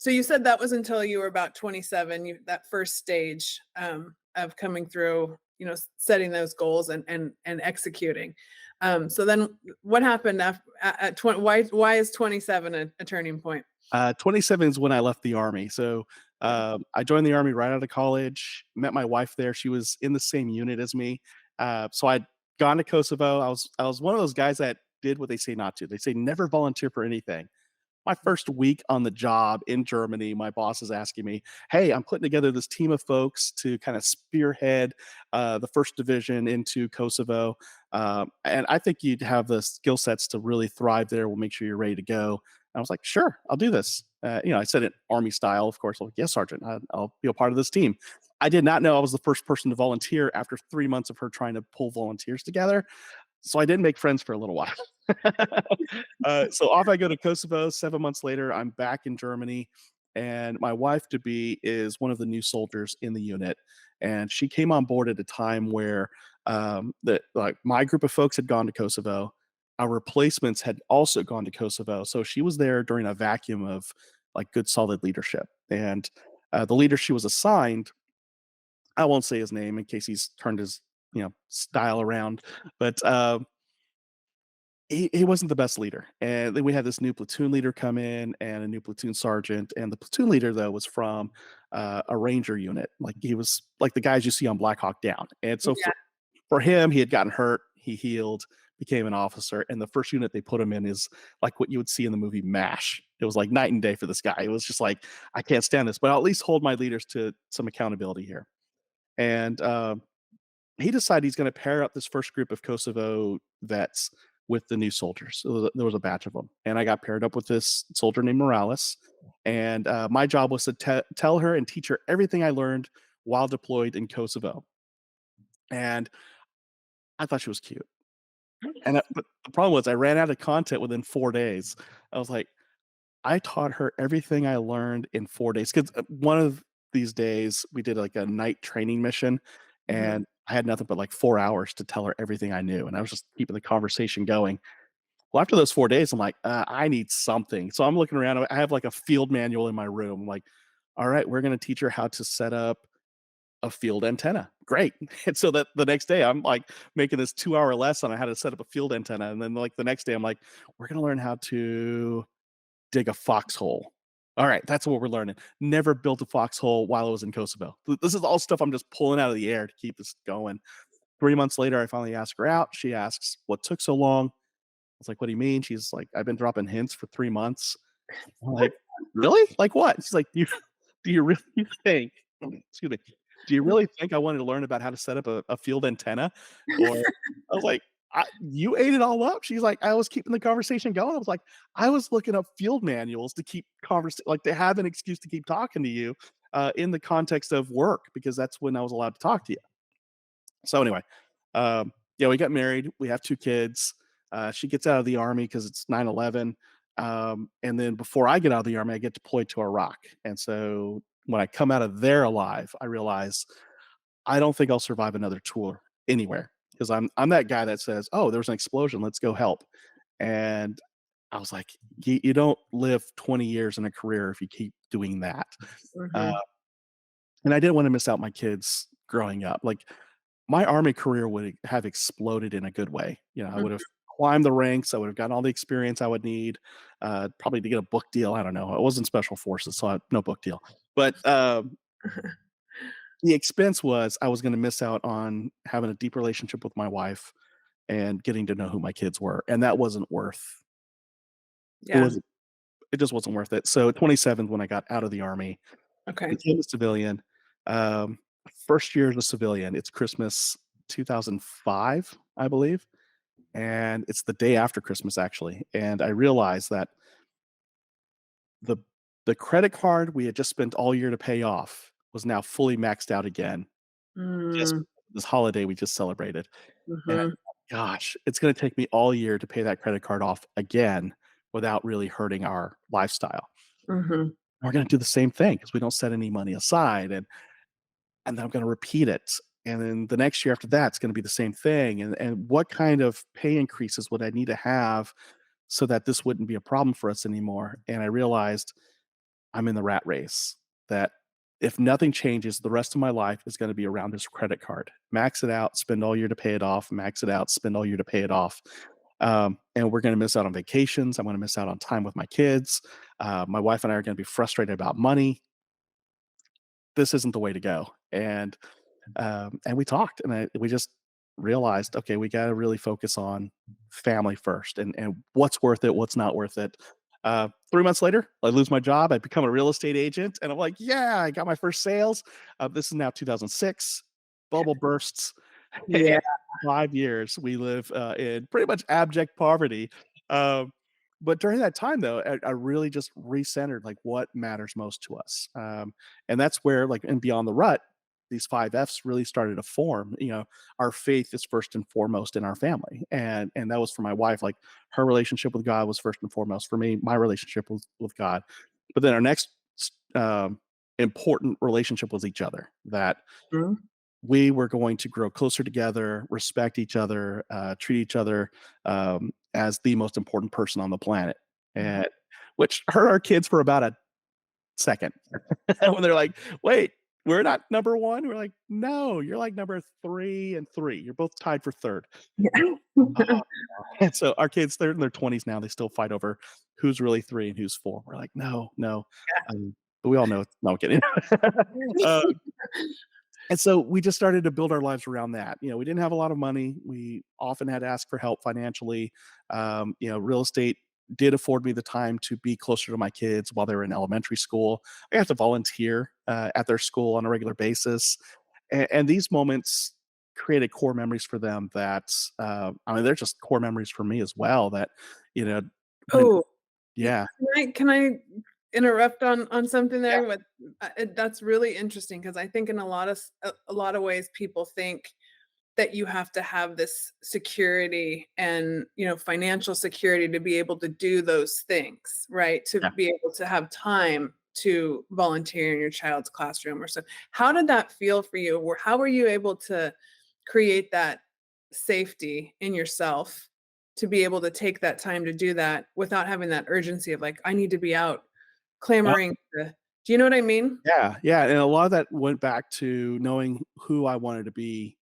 So you said that was until you were about 27, that first stage, of coming through, setting those goals and executing. So then what happened at 20? Why is 27 a turning point? 27 is when I left the army. So Okay. I joined the army right out of college. Met my wife there. She was in the same unit as me. So I'd gone to Kosovo. I was one of those guys that did what they say not to. They say never volunteer for anything. My first week on the job in Germany, my boss is asking me, "Hey, I'm putting together this team of folks to kind of spearhead the first division into Kosovo, and I think you'd have the skill sets to really thrive there. We'll make sure you're ready to go." I was like, "Sure, I'll do this." I said it army style, of course. Like, "Yes, Sergeant, I'll be a part of this team." I did not know I was the first person to volunteer after 3 months of her trying to pull volunteers together. So I did make friends for a little while. So off I go to Kosovo. 7 months later, I'm back in Germany, and my wife to be is one of the new soldiers in the unit, and she came on board at a time where like my group of folks had gone to Kosovo. Our replacements had also gone to Kosovo, so she was there during a vacuum of like good solid leadership. And the leader she was assigned, I won't say his name in case he's turned his style around, but he wasn't the best leader. And then we had this new platoon leader come in and a new platoon sergeant. And the platoon leader, though, was from a ranger unit. Like he was like the guys you see on Black Hawk Down. And so Yeah. for him, he had gotten hurt, he healed, became an officer. And the first unit they put him in is like what you would see in the movie MASH. It was like night and day for this guy. It was just like, I can't stand this, but I'll at least hold my leaders to some accountability here. And he decided he's going to pair up this first group of Kosovo vets with the new soldiers. So there was a batch of them, and I got paired up with this soldier named Morales. And my job was to tell her and teach her everything I learned while deployed in Kosovo. And I thought she was cute. But the problem was I ran out of content within 4 days. I was like, I taught her everything I learned in 4 days because one of these days we did like a night training mission, Mhm. and I had nothing but like 4 hours to tell her everything I knew, and I was just keeping the conversation going. Well, after those 4 days, I'm like, I need something. So I'm looking around. I have like a field manual in my room. I'm like, all right, we're going to teach her how to set up a field antenna. Great. And so that the next day I'm like making this 2 hour lesson on how to set up a field antenna. And then like the next day I'm like, we're going to learn how to dig a foxhole. All right, that's what we're learning. Never built a foxhole while I was in Kosovo. This is all stuff I'm just pulling out of the air to keep this going. 3 months later, I finally ask her out. She asks, "What took so long?" I was like, "What do you mean?" She's like, "I've been dropping hints for 3 months." I'm like, "Really? Like what?" She's like, "Do you really think?" Excuse me. "Do you really think I wanted to learn about how to set up a field antenna?" Or I was like, "You ate it all up?" She's like, "I was keeping the conversation going." I was like, "I was looking up field manuals to keep like, to have an excuse to keep talking to you, in the context of work, because that's when I was allowed to talk to you." So anyway, yeah, we got married. We have 2 kids. She gets out of the army because it's 9/11. And then before I get out of the army, I get deployed to Iraq. And so when I come out of there alive, I realize I don't think I'll survive another tour anywhere because I'm that guy that says, "Oh, there's an explosion. Let's go help." And I was like, you don't live 20 years in a career if you keep doing that." Uh, Mhm. and I didn't want to miss out my kids growing up. Like my army career would have exploded in a good way. I would have Mhm. climbed the ranks. I would have gotten all the experience I would need, probably to get a book deal. I don't know. I wasn't special forces, so no book deal. But the expense was I was going to miss out on having a deep relationship with my wife and getting to know who my kids were, and that wasn't worth. It Yeah. was. It just wasn't worth it. So 27 when I got out of the army, Okay. became a civilian. Um, First year as a civilian, it's Christmas 2005, I believe, and it's the day after Christmas actually, and I realized that the the credit card we had just spent all year to pay off was now fully maxed out again, just Mm. this holiday we just celebrated, and Mhm. gosh, it's gonna take me all year to pay that credit card off again without really hurting our lifestyle. Mhm. We're gonna do the same thing because we don't set any money aside, and then I'm gonna repeat it. And then the next year after that, it's gonna be the same thing. And what kind of pay increases would I need to have so that this wouldn't be a problem for us anymore? And I realized I'm in the rat race, that if nothing changes, the rest of my life is going to be around this credit card. Max it out, spend all year to pay it off, max it out, spend all year to pay it off. And we're going to miss out on vacations. I'm going to miss out on time with my kids. My wife and I are going to be frustrated about money. This isn't the way to go. And we talked, and we just realized, okay, we got to really focus on family first, and what's worth it, what's not worth it. 3 months later, I lose my job. I become a real estate agent, and I'm like, yeah, I got my first sales. This is now 2006. Bubble bursts, Yeah. and 5 years we live in pretty much abject poverty. Um, but during that time, though, I really just recentered like what matters most to us, and that's where like and beyond the rut, these five F's really started to form. Our faith is first and foremost in our family, and that was for my wife. Like her relationship with God was first and foremost. For me, my relationship with God. But then our next um, important relationship was each other. That Mhm. we were going to grow closer together, respect each other, treat each other as the most important person on the planet, and which hurt our kids for about a second when they're like, "Wait, we're not number one." We're like, "No, you're like number 3 and 3. You're both tied for third." Yeah. And so our kids, they're in their 20s now. They still fight over who's really three and who's four. We're like, "No, no," but we all know. No, I'm kidding. uh, and so we just started to build our lives around that. We didn't have a lot of money. We often had to ask for help financially. Real estate did afford me the time to be closer to my kids while they were in elementary school. I have to volunteer at their school on a regular basis. And these moments created core memories for them that, I mean, they're just core memories for me as well. That, you know, when, Oh, yeah, can I interrupt on something yeah, there? That's really interesting because I think in a lot of ways people think that you have to have this security and, financial security to be able to do those things, right? To yeah. be able to have time to volunteer in your child's classroom or so. How did that feel for you? Or how were you able to create that safety in yourself to be able to take that time to do that without having that urgency of like, I need to be out clamoring do you know what I mean? Yeah, yeah, and a lot of that went back to knowing who I wanted to be